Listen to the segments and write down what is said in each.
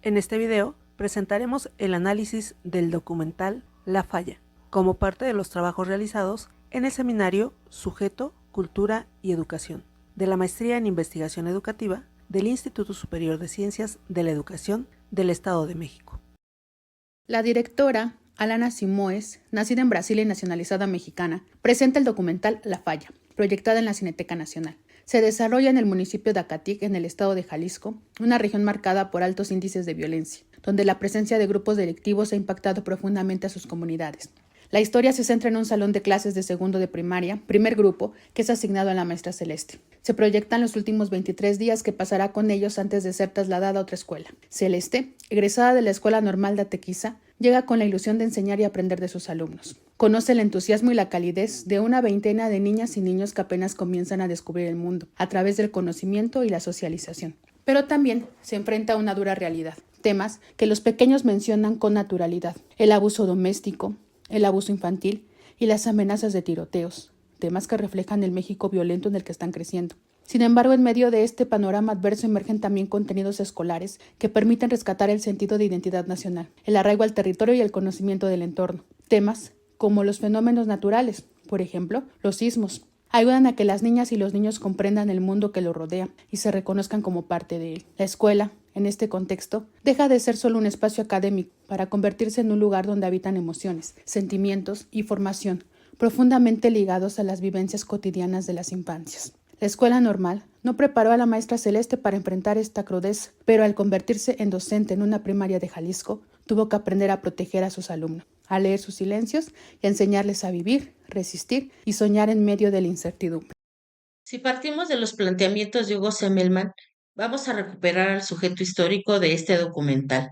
En este video presentaremos el análisis del documental La Falla, como parte de los trabajos realizados en el seminario Sujeto, Cultura y Educación, de la Maestría en Investigación Educativa del Instituto Superior de Ciencias de la Educación del Estado de México. La directora Alana Simoes, nacida en Brasil y nacionalizada mexicana, presenta el documental La Falla, proyectada en la Cineteca Nacional. Se desarrolla en el municipio de Acatic, en el estado de Jalisco, una región marcada por altos índices de violencia, donde la presencia de grupos delictivos ha impactado profundamente a sus comunidades. La historia se centra en un salón de clases de segundo de primaria, primer grupo, que es asignado a la maestra Celeste. Se proyectan los últimos 23 días que pasará con ellos antes de ser trasladada a otra escuela. Celeste, egresada de la Escuela Normal de Atequiza, llega con la ilusión de enseñar y aprender de sus alumnos. Conoce el entusiasmo y la calidez de una veintena de niñas y niños que apenas comienzan a descubrir el mundo, a través del conocimiento y la socialización. Pero también se enfrenta a una dura realidad, temas que los pequeños mencionan con naturalidad: el abuso doméstico, el abuso infantil y las amenazas de tiroteos, temas que reflejan el México violento en el que están creciendo. Sin embargo, en medio de este panorama adverso emergen también contenidos escolares que permiten rescatar el sentido de identidad nacional, el arraigo al territorio y el conocimiento del entorno. Temas como los fenómenos naturales, por ejemplo, los sismos, ayudan a que las niñas y los niños comprendan el mundo que los rodea y se reconozcan como parte de él. La escuela, en este contexto, deja de ser solo un espacio académico para convertirse en un lugar donde habitan emociones, sentimientos y formación profundamente ligados a las vivencias cotidianas de las infancias. La escuela normal no preparó a la maestra Celeste para enfrentar esta crudeza, pero al convertirse en docente en una primaria de Jalisco, tuvo que aprender a proteger a sus alumnos, a leer sus silencios y a enseñarles a vivir, resistir y soñar en medio de la incertidumbre. Si partimos de los planteamientos de Hugo Semmelmann, vamos a recuperar al sujeto histórico de este documental,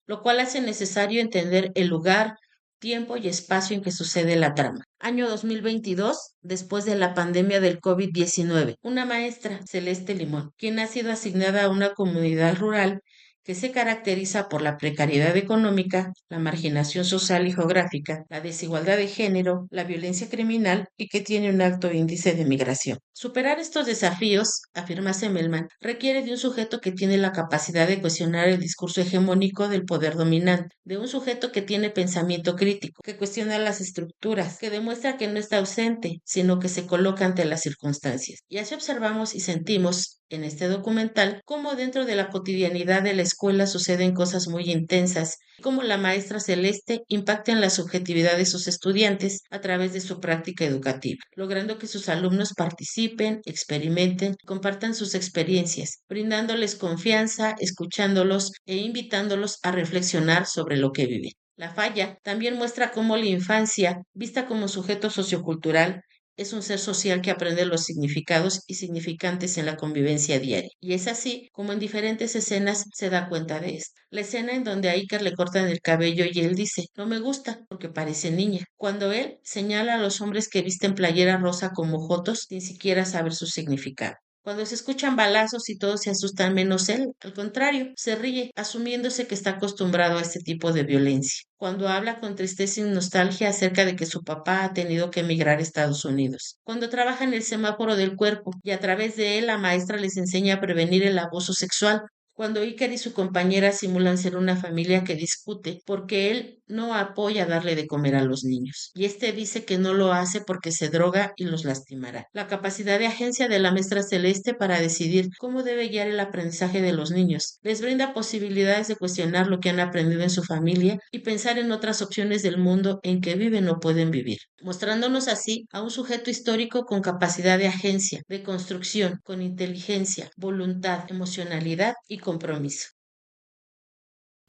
lo cual hace necesario entender el lugar, tiempo y espacio en que sucede la trama. Año 2022, después de la pandemia del COVID-19, una maestra, Celeste Limón, quien ha sido asignada a una comunidad rural que se caracteriza por la precariedad económica, la marginación social y geográfica, la desigualdad de género, la violencia criminal y que tiene un alto índice de migración. Superar estos desafíos, afirma Semmelmann, requiere de un sujeto que tiene la capacidad de cuestionar el discurso hegemónico del poder dominante, de un sujeto que tiene pensamiento crítico, que cuestiona las estructuras, que demuestra que no está ausente, sino que se coloca ante las circunstancias. Y así observamos y sentimos en este documental cómo dentro de la cotidianidad de la escuela suceden cosas muy intensas, cómo la maestra Celeste impacta en la subjetividad de sus estudiantes a través de su práctica educativa, logrando que sus alumnos participen, experimenten, compartan sus experiencias, brindándoles confianza, escuchándolos e invitándolos a reflexionar sobre lo que viven. La Falla también muestra cómo la infancia, vista como sujeto sociocultural, es un ser social que aprende los significados y significantes en la convivencia diaria. Y es así como en diferentes escenas se da cuenta de esto. La escena en donde a Iker le cortan el cabello y él dice: no me gusta porque parece niña. Cuando él señala a los hombres que visten playera rosa como jotos sin siquiera saber su significado. Cuando se escuchan balazos y todos se asustan menos él, al contrario, se ríe, asumiéndose que está acostumbrado a este tipo de violencia. Cuando habla con tristeza y nostalgia acerca de que su papá ha tenido que emigrar a Estados Unidos. Cuando trabaja en el semáforo del cuerpo y a través de él la maestra les enseña a prevenir el abuso sexual. Cuando Iker y su compañera simulan ser una familia que discute porque él no apoya darle de comer a los niños. Y este dice que no lo hace porque se droga y los lastimará. La capacidad de agencia de la maestra Celeste para decidir cómo debe guiar el aprendizaje de los niños les brinda posibilidades de cuestionar lo que han aprendido en su familia y pensar en otras opciones del mundo en que viven o pueden vivir, mostrándonos así a un sujeto histórico con capacidad de agencia, de construcción, con inteligencia, voluntad, emocionalidad y compromiso.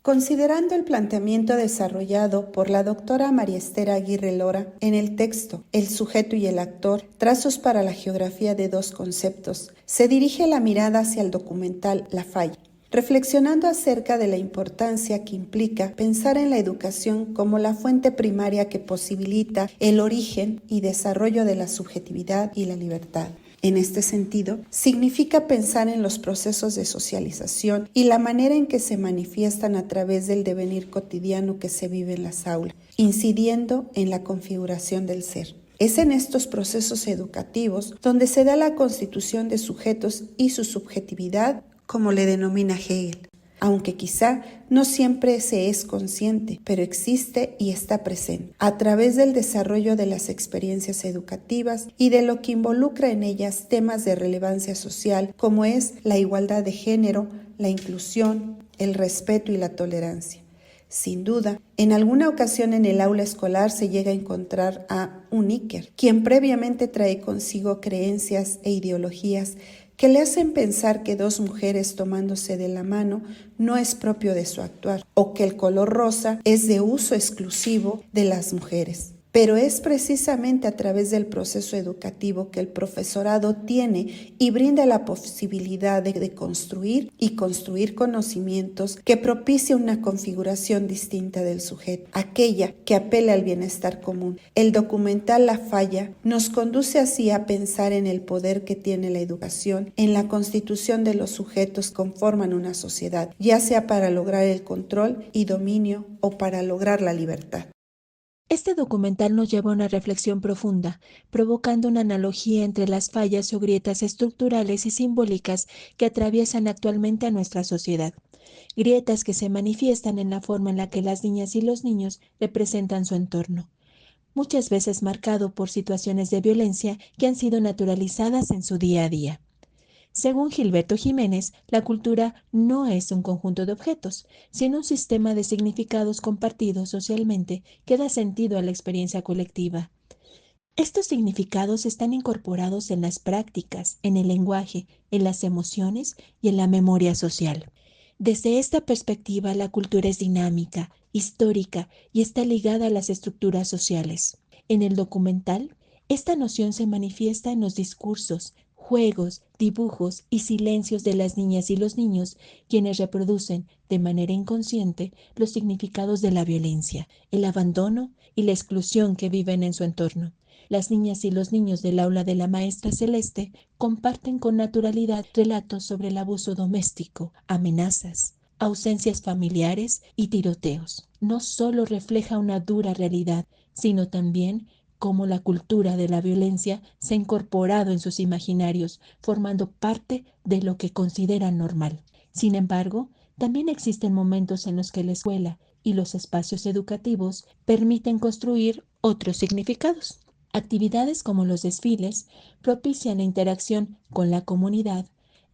Considerando el planteamiento desarrollado por la doctora María Esther Aguirre Lora en el texto El sujeto y el actor, trazos para la geografía de dos conceptos, se dirige la mirada hacia el documental La Falla, reflexionando acerca de la importancia que implica pensar en la educación como la fuente primaria que posibilita el origen y desarrollo de la subjetividad y la libertad. En este sentido, significa pensar en los procesos de socialización y la manera en que se manifiestan a través del devenir cotidiano que se vive en las aulas, incidiendo en la configuración del ser. Es en estos procesos educativos donde se da la constitución de sujetos y su subjetividad, como le denomina Hegel. aunque quizá no siempre se es consciente, pero existe y está presente, a través del desarrollo de las experiencias educativas y de lo que involucra en ellas temas de relevancia social, como es la igualdad de género, la inclusión, el respeto y la tolerancia. Sin duda, en alguna ocasión en el aula escolar se llega a encontrar a un Iker, quien previamente trae consigo creencias e ideologías que le hacen pensar que dos mujeres tomándose de la mano no es propio de su actuar, o que el color rosa es de uso exclusivo de las mujeres. Pero es precisamente a través del proceso educativo que el profesorado tiene y brinda la posibilidad de construir conocimientos que propicia una configuración distinta del sujeto, aquella que apela al bienestar común. El documental La Falla nos conduce así a pensar en el poder que tiene la educación en la constitución de los sujetos que conforman una sociedad, ya sea para lograr el control y dominio o para lograr la libertad. Este documental nos lleva a una reflexión profunda, provocando una analogía entre las fallas o grietas estructurales y simbólicas que atraviesan actualmente a nuestra sociedad. Grietas que se manifiestan en la forma en la que las niñas y los niños representan su entorno, muchas veces marcado por situaciones de violencia que han sido naturalizadas en su día a día. Según Gilberto Jiménez, la cultura no es un conjunto de objetos, sino un sistema de significados compartidos socialmente que da sentido a la experiencia colectiva. Estos significados están incorporados en las prácticas, en el lenguaje, en las emociones y en la memoria social. Desde esta perspectiva, la cultura es dinámica, histórica y está ligada a las estructuras sociales. En el documental, esta noción se manifiesta en los discursos, juegos, dibujos y silencios de las niñas y los niños, quienes reproducen de manera inconsciente los significados de la violencia, el abandono y la exclusión que viven en su entorno. Las niñas y los niños del aula de la maestra Celeste comparten con naturalidad relatos sobre el abuso doméstico, amenazas, ausencias familiares y tiroteos. No solo refleja una dura realidad, sino también cómo la cultura de la violencia se ha incorporado en sus imaginarios, formando parte de lo que consideran normal. Sin embargo, también existen momentos en los que la escuela y los espacios educativos permiten construir otros significados. Actividades como los desfiles propician la interacción con la comunidad,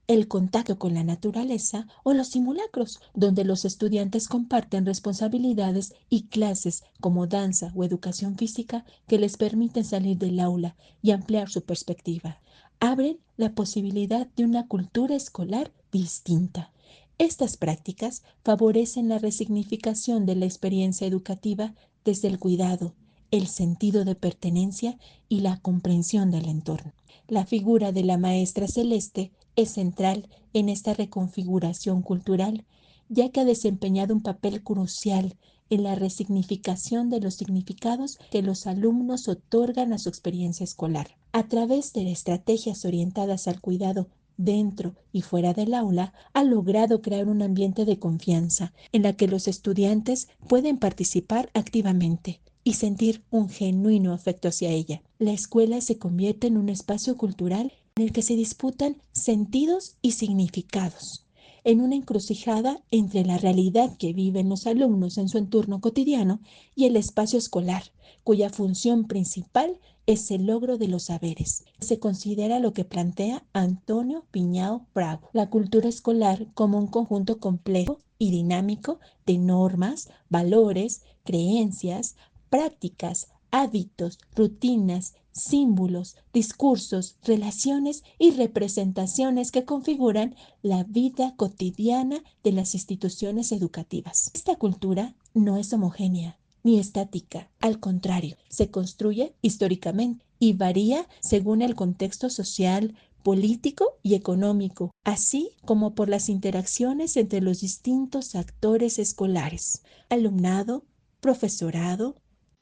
el contacto con la naturaleza o los simulacros, donde los estudiantes comparten responsabilidades y clases como danza o educación física que les permiten salir del aula y ampliar su perspectiva. Abren la posibilidad de una cultura escolar distinta. Estas prácticas favorecen la resignificación de la experiencia educativa desde el cuidado, el sentido de pertenencia y la comprensión del entorno. La figura de la maestra Celeste es central en esta reconfiguración cultural, ya que ha desempeñado un papel crucial en la resignificación de los significados que los alumnos otorgan a su experiencia escolar. A través de estrategias orientadas al cuidado dentro y fuera del aula, ha logrado crear un ambiente de confianza en la que los estudiantes pueden participar activamente y sentir un genuino afecto hacia ella. La escuela se convierte en un espacio cultural en el que se disputan sentidos y significados, en una encrucijada entre la realidad que viven los alumnos en su entorno cotidiano y el espacio escolar, cuya función principal es el logro de los saberes. Se considera lo que plantea Antonio Piñao Bravo, la cultura escolar como un conjunto complejo y dinámico de normas, valores, creencias, prácticas, hábitos, rutinas, símbolos, discursos, relaciones y representaciones que configuran la vida cotidiana de las instituciones educativas. Esta cultura no es homogénea ni estática, al contrario, se construye históricamente y varía según el contexto social, político y económico, así como por las interacciones entre los distintos actores escolares, alumnado, profesorado,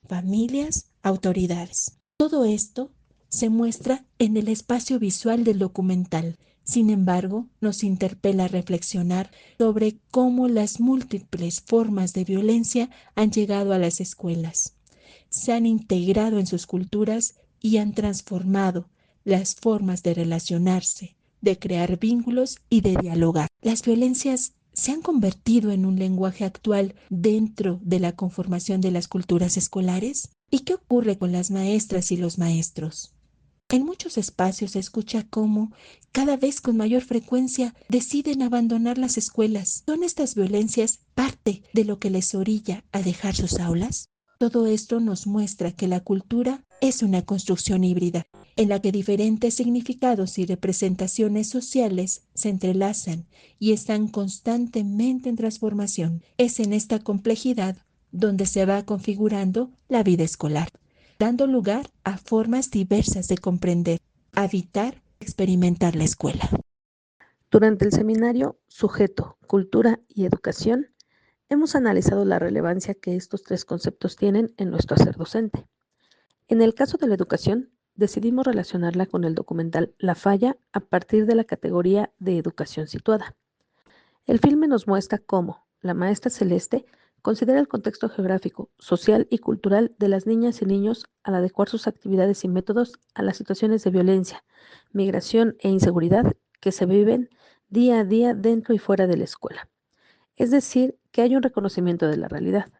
familias, autoridades. Todo esto se muestra en el espacio visual del documental. Sin embargo, nos interpela a reflexionar sobre cómo las múltiples formas de violencia han llegado a las escuelas, se han integrado en sus culturas y han transformado las formas de relacionarse, de crear vínculos y de dialogar. Las violencias se han convertido en un lenguaje actual dentro de la conformación de las culturas escolares? ¿Y qué ocurre con las maestras y los maestros? En muchos espacios se escucha cómo, cada vez con mayor frecuencia, deciden abandonar las escuelas. ¿Son estas violencias parte de lo que les orilla a dejar sus aulas? Todo esto nos muestra que la cultura es una construcción híbrida, en la que diferentes significados y representaciones sociales se entrelazan y están constantemente en transformación. Es en esta complejidad donde se va configurando la vida escolar, dando lugar a formas diversas de comprender, habitar, experimentar la escuela. Durante el seminario Sujeto, Cultura y Educación, hemos analizado la relevancia que estos tres conceptos tienen en nuestro hacer docente. En el caso de la educación, decidimos relacionarla con el documental La Falla a partir de la categoría de educación situada. El filme nos muestra cómo la maestra Celeste considera el contexto geográfico, social y cultural de las niñas y niños al adecuar sus actividades y métodos a las situaciones de violencia, migración e inseguridad que se viven día a día dentro y fuera de la escuela. Es decir, que hay un reconocimiento de la realidad.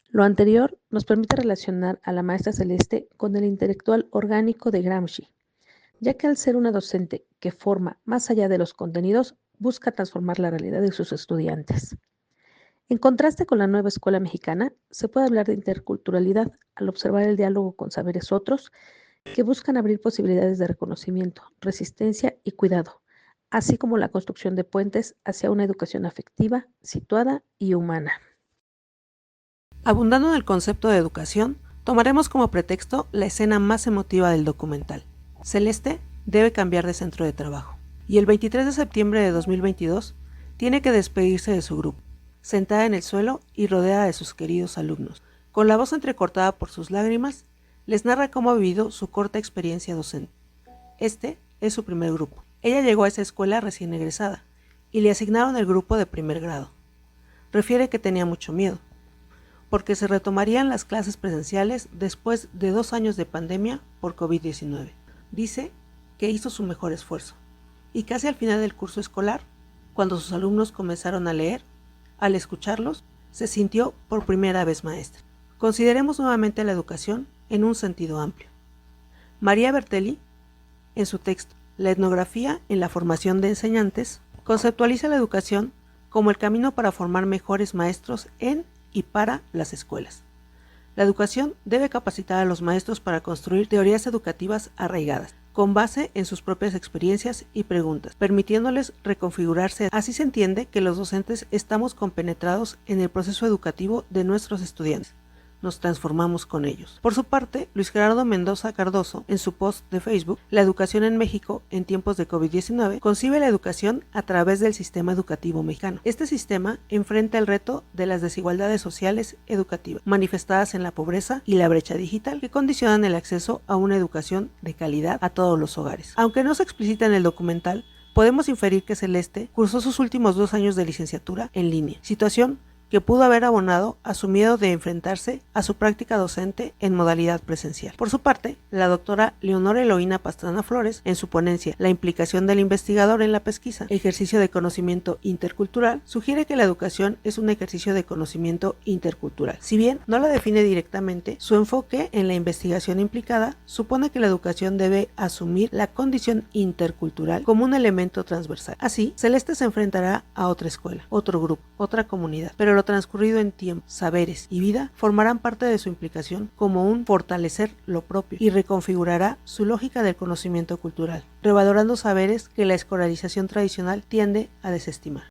Lo anterior nos permite relacionar a la maestra Celeste con el intelectual orgánico de Gramsci, ya que al ser una docente que forma más allá de los contenidos, busca transformar la realidad de sus estudiantes. En contraste con la nueva escuela mexicana, se puede hablar de interculturalidad al observar el diálogo con saberes otros que buscan abrir posibilidades de reconocimiento, resistencia y cuidado, así como la construcción de puentes hacia una educación afectiva, situada y humana. Abundando en el concepto de educación, tomaremos como pretexto la escena más emotiva del documental. Celeste debe cambiar de centro de trabajo y el 23 de septiembre de 2022 tiene que despedirse de su grupo, sentada en el suelo y rodeada de sus queridos alumnos. Con la voz entrecortada por sus lágrimas, les narra cómo ha vivido su corta experiencia docente. Este es su primer grupo. Ella llegó a esa escuela recién egresada y le asignaron el grupo de primer grado. Refiere que tenía mucho miedo, porque se retomarían las clases presenciales después de 2 años de pandemia por COVID-19. Dice que hizo su mejor esfuerzo y casi al final del curso escolar, cuando sus alumnos comenzaron a leer, al escucharlos, se sintió por primera vez maestra. Consideremos nuevamente la educación en un sentido amplio. María Bertelli, en su texto La etnografía en la formación de enseñantes, conceptualiza la educación como el camino para formar mejores maestros en y para las escuelas. La educación debe capacitar a los maestros para construir teorías educativas arraigadas, con base en sus propias experiencias y preguntas, permitiéndoles reconfigurarse. Así se entiende que los docentes estamos compenetrados en el proceso educativo de nuestros estudiantes. Nos transformamos con ellos. Por su parte, Luis Gerardo Mendoza Cardoso, en su post de Facebook, La educación en México en tiempos de COVID-19, concibe la educación a través del sistema educativo mexicano. Este sistema enfrenta el reto de las desigualdades sociales educativas, manifestadas en la pobreza y la brecha digital, que condicionan el acceso a una educación de calidad a todos los hogares. Aunque no se explicita en el documental, podemos inferir que Celeste cursó sus últimos 2 años de licenciatura en línea, situación que pudo haber abonado a su miedo de enfrentarse a su práctica docente en modalidad presencial. Por su parte, la doctora Leonora Eloína Pastrana Flores, en su ponencia La implicación del investigador en la pesquisa, ejercicio de conocimiento intercultural, sugiere que la educación es un ejercicio de conocimiento intercultural. Si bien no la define directamente, su enfoque en la investigación implicada supone que la educación debe asumir la condición intercultural como un elemento transversal. Así, Celeste se enfrentará a otra escuela, otro grupo, otra comunidad, pero lo transcurrido en tiempo, saberes y vida formarán parte de su implicación como un fortalecer lo propio y reconfigurará su lógica del conocimiento cultural, revalorando saberes que la escolarización tradicional tiende a desestimar.